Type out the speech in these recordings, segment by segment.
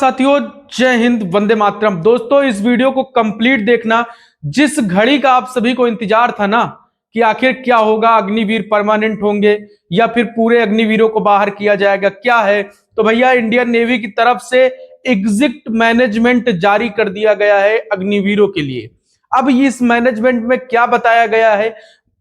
साथियों, जय हिंद, वंदे मातरम। दोस्तों, इस वीडियो को कंप्लीट देखना। जिस घड़ी का आप सभी को इंतजार था ना कि आखिर क्या होगा, अग्निवीर परमानेंट होंगे या फिर पूरे अग्निवीरों को बाहर किया जाएगा, क्या है, तो भैया इंडियन नेवी की तरफ से एग्जिट मैनेजमेंट जारी कर दिया गया है अग्निवीरों के लिए। अब इस मैनेजमेंट में क्या बताया गया है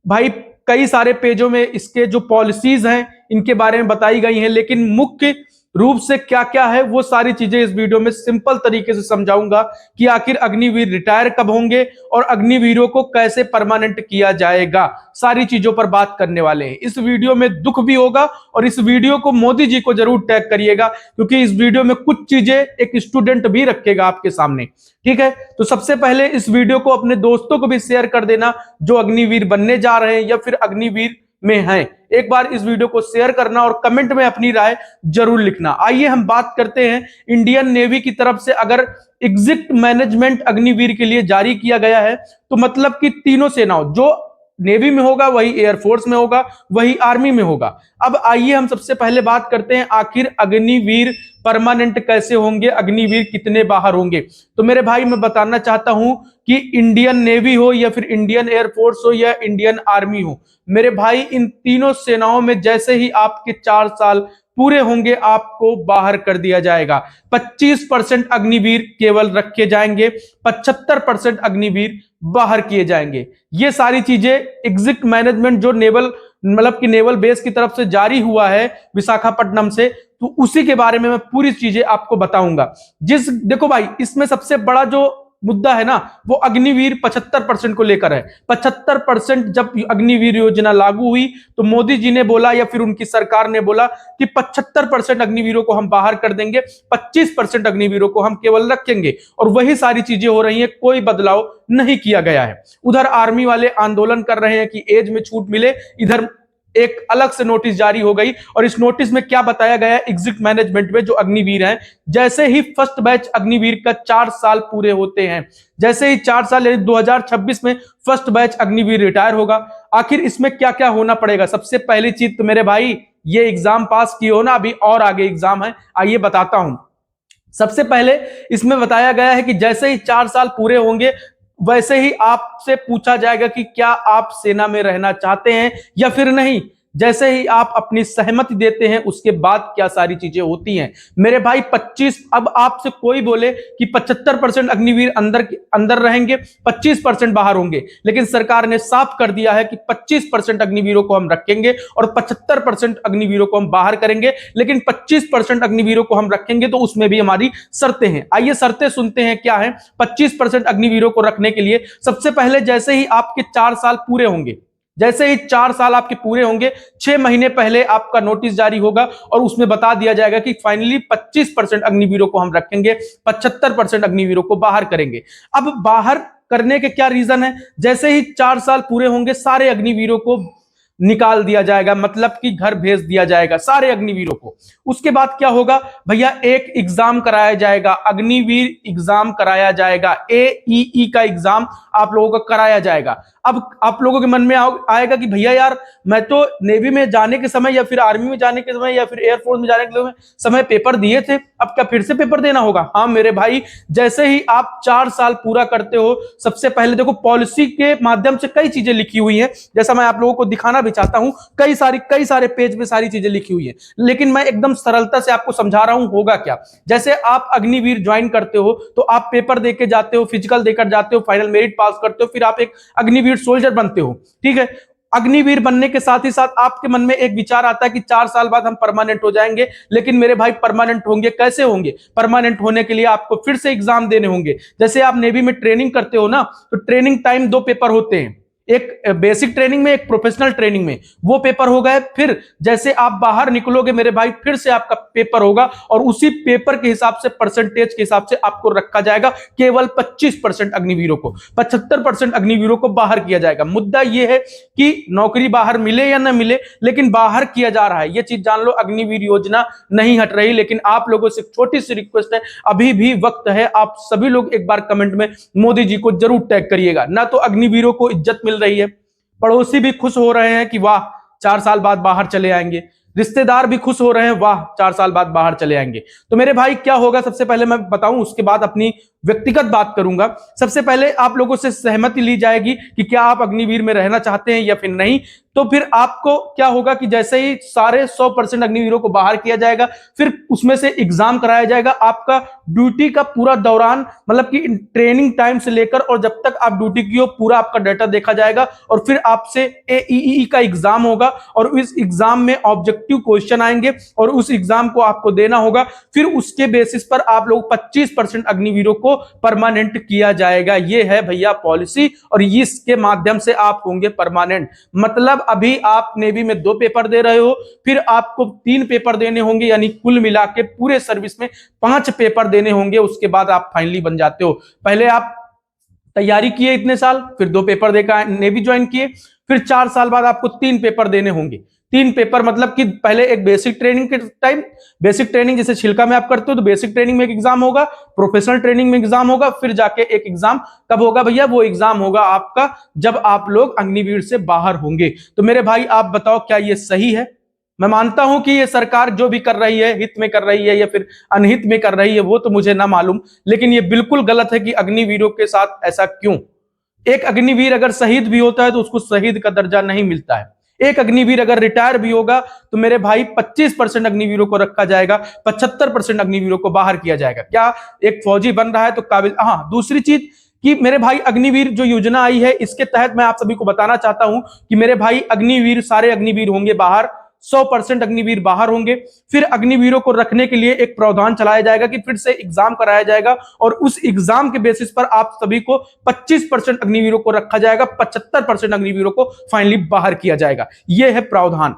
भाई, कई सारे पेजों में इसके जो पॉलिसीज हैं इनके बारे में बताई गई हैं, लेकिन मुख्य रूप से क्या क्या है वो सारी चीजें इस वीडियो में सिंपल तरीके से समझाऊंगा कि आखिर अग्निवीर रिटायर कब होंगे और अग्निवीरों को कैसे परमानेंट किया जाएगा। सारी चीजों पर बात करने वाले हैं। इस वीडियो में दुख भी होगा और इस वीडियो को मोदी जी को जरूर टैग करिएगा, क्योंकि इस वीडियो में कुछ चीजें एक स्टूडेंट भी रखेगा आपके सामने। ठीक है, तो सबसे पहले इस वीडियो को अपने दोस्तों को भी शेयर कर देना जो अग्निवीर बनने जा रहे हैं या फिर अग्निवीर में हैं। एक बार इस वीडियो को शेयर करना और कमेंट में अपनी राय जरूर लिखना। आइए हम बात करते हैं इंडियन नेवी की तरफ से अगर एग्जिट मैनेजमेंट अग्निवीर के लिए जारी किया गया है तो मतलब कि तीनों सेनाओं, जो नेवी में होगा वही एयरफोर्स में होगा, वही आर्मी में होगा। अब आइए हम सबसे पहले बात करते हैं आखिर अग्निवीर परमानेंट कैसे होंगे, अग्निवीर कितने बाहर होंगे। तो मेरे भाई मैं बताना चाहता हूं कि इंडियन नेवी हो या फिर इंडियन एयरफोर्स हो या इंडियन आर्मी हो, मेरे भाई इन तीनों सेनाओं में जैसे ही आपके 4 साल पूरे होंगे आपको बाहर कर दिया जाएगा। 25% अग्निवीर केवल रखे जाएंगे, 75% अग्निवीर बाहर किए जाएंगे। ये सारी चीजें एग्जिट मैनेजमेंट जो नेवल मतलब कि नेवल बेस की तरफ से जारी हुआ है विशाखापट्टनम से, तो उसी के बारे में मैं पूरी चीजें आपको बताऊंगा। देखो भाई, इसमें सबसे बड़ा जो मुद्दा है ना वो अग्निवीर 75% को लेकर है। 75% जब अग्निवीर योजना लागू हुई तो मोदी जी ने बोला या फिर उनकी सरकार ने बोला कि 75% अग्निवीरों को हम बाहर कर देंगे, 25% अग्निवीरों को हम केवल रखेंगे, और वही सारी चीजें हो रही हैं, कोई बदलाव नहीं किया गया है। उधर आर्मी वाले आंदोलन कर रहे हैं कि एज में छूट मिले, इधर एक अलग से नोटिस जारी हो गई और इस नोटिस में क्या बताया गया है एग्जिट मैनेजमेंट में जो अग्निवीर हैं, जैसे ही फर्स्ट बैच अग्निवीर का 4 साल पूरे होते हैं, जैसे ही 4 साल यानी 2026 में फर्स्ट बैच अग्निवीर रिटायर होगा। आखिर इसमें क्या क्या होना पड़ेगा? सबसे पहली चीज तो मेरे भाई ये एग्जाम पास किए हो ना, अभी और आगे एग्जाम है, आइए बताता हूं। सबसे पहले इसमें बताया गया है कि जैसे ही 4 साल पूरे होंगे वैसे ही आपसे पूछा जाएगा कि क्या आप सेना में रहना चाहते हैं या फिर नहीं। जैसे ही आप अपनी सहमति देते हैं उसके बाद क्या सारी चीजें होती हैं मेरे भाई। 25 अब आपसे कोई बोले कि 75% अग्निवीर अंदर रहेंगे, 25% बाहर होंगे, लेकिन सरकार ने साफ कर दिया है कि 25% अग्निवीरों को हम रखेंगे और 75% अग्निवीरों को हम बाहर करेंगे, लेकिन 25% अग्निवीरों को हम रखेंगे तो उसमें भी हमारी शर्तें हैं। आइए शर्तें सुनते हैं क्या है 25% अग्निवीरों को रखने के लिए। सबसे पहले जैसे ही आपके 4 साल पूरे होंगे, जैसे ही 4 साल आपके पूरे होंगे, 6 महीने पहले आपका नोटिस जारी होगा और उसमें बता दिया जाएगा कि फाइनली 25% अग्निवीरों को हम रखेंगे, 75% अग्निवीरों को बाहर करेंगे। अब बाहर करने के क्या रीजन है? जैसे ही 4 साल पूरे होंगे सारे अग्निवीरों को निकाल दिया जाएगा, मतलब कि घर भेज दिया जाएगा सारे अग्निवीरों को। उसके बाद क्या होगा भैया, एक एग्जाम कराया जाएगा, अग्निवीर एग्जाम कराया जाएगा, AEE का एग्जाम आप लोगों का कराया जाएगा। अब आप लोगों के मन में आएगा कि भैया यार, मैं तो नेवी में जाने के समय या फिर आर्मी में जाने के समय या फिर एयरफोर्स में जाने के समय पेपर दिए थे, अब क्या फिर से पेपर देना होगा? हाँ मेरे भाई, जैसे ही आप 4 साल पूरा करते हो, सबसे पहले देखो पॉलिसी के माध्यम से कई चीजें लिखी हुई हैं, जैसा मैं आप लोगों को दिखाना भी चाहता हूं, कई सारे पेज में सारी चीजें लिखी हुई है, लेकिन मैं एकदम सरलता से आपको समझा रहा हूं होगा क्या। जैसे आप अग्निवीर ज्वाइन करते हो तो आप पेपर देके जाते हो, फिजिकल देकर जाते हो, फाइनल मेरिट पास करते हो, फिर आप एक अग्निवीर सोल्जर बनते हो। ठीक है, अग्निवीर बनने के साथ ही साथ आपके मन में एक विचार आता है कि 4 साल बाद हम परमानेंट हो जाएंगे, लेकिन मेरे भाई परमानेंट होंगे कैसे होंगे? परमानेंट होने के लिए आपको फिर से एग्जाम देने होंगे। जैसे आप नेवी में ट्रेनिंग करते हो ना, तो ट्रेनिंग टाइम 2 पेपर होते हैं, एक बेसिक ट्रेनिंग में, एक प्रोफेशनल ट्रेनिंग में, वो पेपर हो गए। फिर जैसे आप बाहर निकलोगे मेरे भाई, फिर से आपका पेपर होगा और उसी पेपर के हिसाब से, परसेंटेज के हिसाब से आपको रखा जाएगा केवल 25% अग्निवीरों को, 75% अग्निवीरों को बाहर किया जाएगा। मुद्दा यह है कि नौकरी बाहर मिले या ना मिले, लेकिन बाहर किया जा रहा है, यह चीज जान लो। अग्निवीर योजना नहीं हट रही, लेकिन आप लोगों से छोटी सी रिक्वेस्ट है, अभी भी वक्त है, आप सभी लोग एक बार कमेंट में मोदी जी को जरूर टैग करिएगा। ना तो अग्निवीरों को इज्जत मिल रही है, पड़ोसी भी खुश हो रहे हैं कि वाह 4 साल बाद बाहर चले आएंगे, रिश्तेदार भी खुश हो रहे हैं, वाह 4 साल बाद बाहर चले आएंगे। तो मेरे भाई क्या होगा, सबसे पहले मैं बताऊं, उसके बाद अपनी व्यक्तिगत बात करूंगा। सबसे पहले आप लोगों से सहमति ली जाएगी कि क्या आप अग्निवीर में रहना चाहते हैं या फिर नहीं। तो फिर आपको क्या होगा कि जैसे ही सारे 100% अग्निवीरों को बाहर किया जाएगा, फिर उसमें से एग्जाम कराया जाएगा। आपका ड्यूटी का पूरा दौरान, मतलब कि ट्रेनिंग टाइम से लेकर और जब तक आप ड्यूटी की हो, पूरा आपका डाटा देखा जाएगा और फिर आपसे AEE का एग्जाम होगा और इस एग्जाम में ऑब्जेक्टिव क्वेश्चन आएंगे और उस एग्जाम को आपको देना होगा। फिर उसके बेसिस पर आप लोग 25% अग्निवीरों को परमानेंट किया जाएगा। ये है भैया पॉलिसी और इसके माध्यम से आप होंगे परमानेंट। मतलब अभी आप नेवी में 2 पेपर दे रहे हो, फिर आपको 3 पेपर देने होंगे, यानी कुल मिला के पूरे सर्विस में 5 पेपर देने होंगे। उसके बाद आप फाइनली बन जाते हो। पहले आप तैयारी किए इतने साल, फिर 2 पेपर देकर नेवी ज्वाइन किए, फिर 4 साल बाद आपको 3 पेपर देने होंगे। 3 पेपर मतलब कि पहले एक बेसिक ट्रेनिंग के टाइम, बेसिक ट्रेनिंग जैसे छिलका में आप करते हो तो बेसिक ट्रेनिंग में एक एग्जाम होगा, प्रोफेशनल ट्रेनिंग में एग्जाम होगा, फिर जाके एक एग्जाम कब होगा भैया, वो एग्जाम होगा आपका जब आप लोग अग्निवीर से बाहर होंगे। तो मेरे भाई आप बताओ क्या ये सही है? मैं मानता हूं कि ये सरकार जो भी कर रही है, हित में कर रही है या फिर अनहित में कर रही है, वो तो मुझे ना मालूम, लेकिन ये बिल्कुल गलत है कि अग्निवीरों के साथ ऐसा क्यों। एक अग्निवीर अगर शहीद भी होता है तो उसको शहीद का दर्जा नहीं मिलता है। एक अग्निवीर अगर रिटायर भी होगा तो मेरे भाई 25% अग्निवीरों को रखा जाएगा, 75% अग्निवीरों को बाहर किया जाएगा। क्या एक फौजी बन रहा है तो काबिल। हाँ, दूसरी चीज कि मेरे भाई अग्निवीर जो योजना आई है, इसके तहत मैं आप सभी को बताना चाहता हूं कि मेरे भाई अग्निवीर, सारे अग्निवीर होंगे बाहर, 100% अग्निवीर बाहर होंगे। फिर अग्निवीरों को रखने के लिए एक प्रावधान चलाया जाएगा कि फिर से एग्जाम कराया जाएगा और उस एग्जाम के बेसिस पर आप सभी को 25% अग्निवीरों को रखा जाएगा, 75% अग्निवीरों को फाइनली बाहर किया जाएगा। यह है प्रावधान।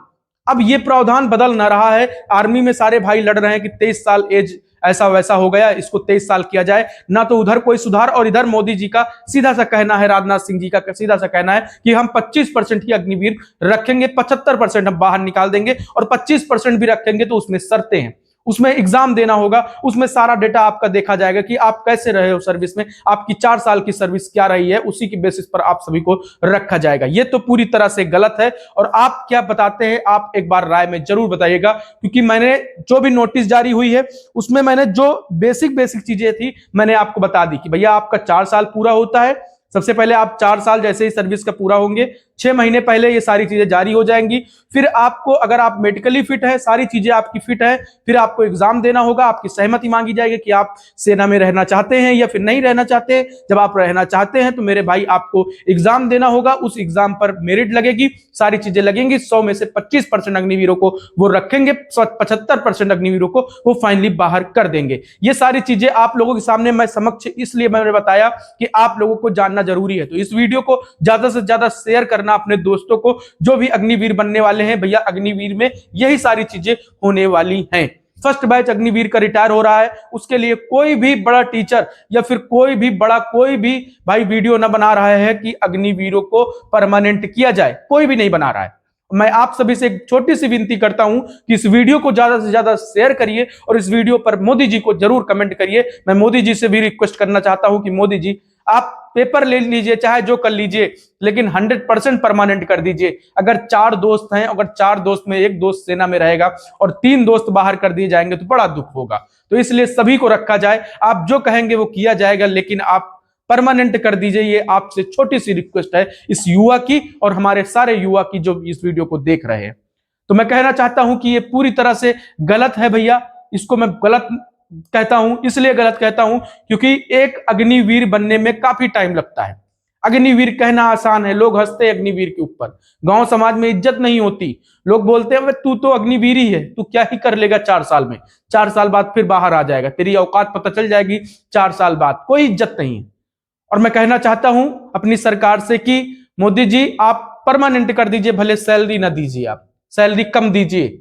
अब यह प्रावधान बदल ना रहा है। आर्मी में सारे भाई लड़ रहे हैं कि 23 साल एज ऐसा वैसा हो गया, इसको 23 साल किया जाए ना। तो उधर कोई सुधार, और इधर मोदी जी का सीधा सा कहना है, राजनाथ सिंह जी का सीधा सा कहना है कि हम 25% ही अग्निवीर रखेंगे, 75% हम बाहर निकाल देंगे और 25% भी रखेंगे तो उसमें शर्तें हैं, उसमें एग्जाम देना होगा, उसमें सारा डेटा आपका देखा जाएगा कि आप कैसे रहे हो सर्विस में, आपकी 4 साल की सर्विस क्या रही है, उसी की बेसिस पर आप सभी को रखा जाएगा। ये तो पूरी तरह से गलत है। और आप क्या बताते हैं, आप एक बार राय में जरूर बताइएगा, क्योंकि मैंने जो भी नोटिस जारी हुई है उसमें मैंने जो बेसिक चीजें थी मैंने आपको बता दी कि भैया आपका 4 साल पूरा होता है। सबसे पहले आप 4 साल जैसे ही सर्विस का पूरा होंगे, 6 महीने पहले ये सारी चीजें जारी हो जाएंगी। फिर आपको, अगर आप मेडिकली फिट है, सारी चीजें आपकी फिट है, फिर आपको एग्जाम देना होगा, आपकी सहमति मांगी जाएगी कि आप सेना में रहना चाहते हैं या फिर नहीं रहना चाहते। जब आप रहना चाहते हैं तो मेरे भाई आपको एग्जाम देना होगा, उस एग्जाम पर मेरिट लगेगी, सारी चीजें लगेंगी। 100 में से 25% अग्निवीरों को वो रखेंगे, 75% अग्निवीरों को वो फाइनली बाहर कर देंगे। ये सारी चीजें आप लोगों के सामने मैं समक्ष इसलिए मैंने बताया कि आप लोगों को जानना जरूरी है। तो इस वीडियो को ज्यादा से ज्यादा शेयर करना अपने दोस्तों को जो भी अग्निवीर बनने वाले हैं। भैया अग्निवीर में यही सारी चीजें होने वाली हैं। फर्स्ट बैच अग्निवीर का रिटायर हो रहा है, उसके लिए कोई भी बड़ा टीचर या फिर कोई भी भाई वीडियो ना बना रहा है कि अग्निवीरों को परमानेंट किया जाए, कोई भी नहीं बना रहा है। मैं आप सभी से एक छोटी सी विनती करता हूं कि इस वीडियो को ज्यादा से ज्यादा शेयर करिए और इस वीडियो पर मोदी जी को जरूर कमेंट करिए। मैं मोदी जी से भी रिक्वेस्ट करना चाहता हूं कि मोदी जी आप पेपर ले लीजिए, चाहे जो कर लीजिए, लेकिन 100% परमानेंट कर दीजिए। अगर 4 दोस्त हैं, अगर 4 दोस्त में एक दोस्त सेना में रहेगा और 3 दोस्त बाहर कर दिए जाएंगे तो बड़ा दुख होगा। तो इसलिए सभी को रखा जाए, आप जो कहेंगे वो किया जाएगा, लेकिन आप परमानेंट कर दीजिए। ये आपसे छोटी सी रिक्वेस्ट है इस युवा की और हमारे सारे युवा की जो इस वीडियो को देख रहे हैं। तो मैं कहना चाहता हूं कि ये पूरी तरह से गलत है भैया। इसको मैं गलत कहता हूं, इसलिए गलत कहता हूं क्योंकि एक अग्निवीर बनने में काफी टाइम लगता है। अग्निवीर कहना आसान है, लोग हंसते हैं अग्निवीर के ऊपर, गांव समाज में इज्जत नहीं होती। लोग बोलते हैं तू तो अग्निवीर ही है, तू क्या ही कर लेगा 4 साल में, 4 साल बाद फिर बाहर आ जाएगा, तेरी औकात पता चल जाएगी 4 साल बाद, कोई इज्जत नहीं है। और मैं कहना चाहता हूं अपनी सरकार से कि मोदी जी आप परमानेंट कर दीजिए, भले सैलरी ना दीजिए, आप सैलरी कम दीजिए,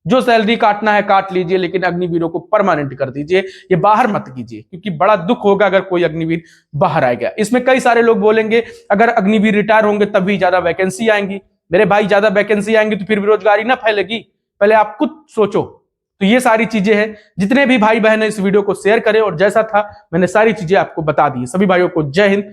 जो सैलरी काटना है काट लीजिए, लेकिन अग्निवीरों को परमानेंट कर दीजिए, ये बाहर मत कीजिए, क्योंकि बड़ा दुख होगा अगर कोई अग्निवीर बाहर आएगा। इसमें कई सारे लोग बोलेंगे अगर अग्निवीर रिटायर होंगे तभी ज्यादा वैकेंसी आएंगी। मेरे भाई ज्यादा वैकेंसी आएंगी तो फिर बेरोजगारी ना फैलेगी, पहले आप खुद सोचो। तो ये सारी चीजें हैं। जितने भी भाई बहन इस वीडियो को शेयर करें, और जैसा था मैंने सारी चीजें आपको बता दी। सभी भाइयों को जय हिंद,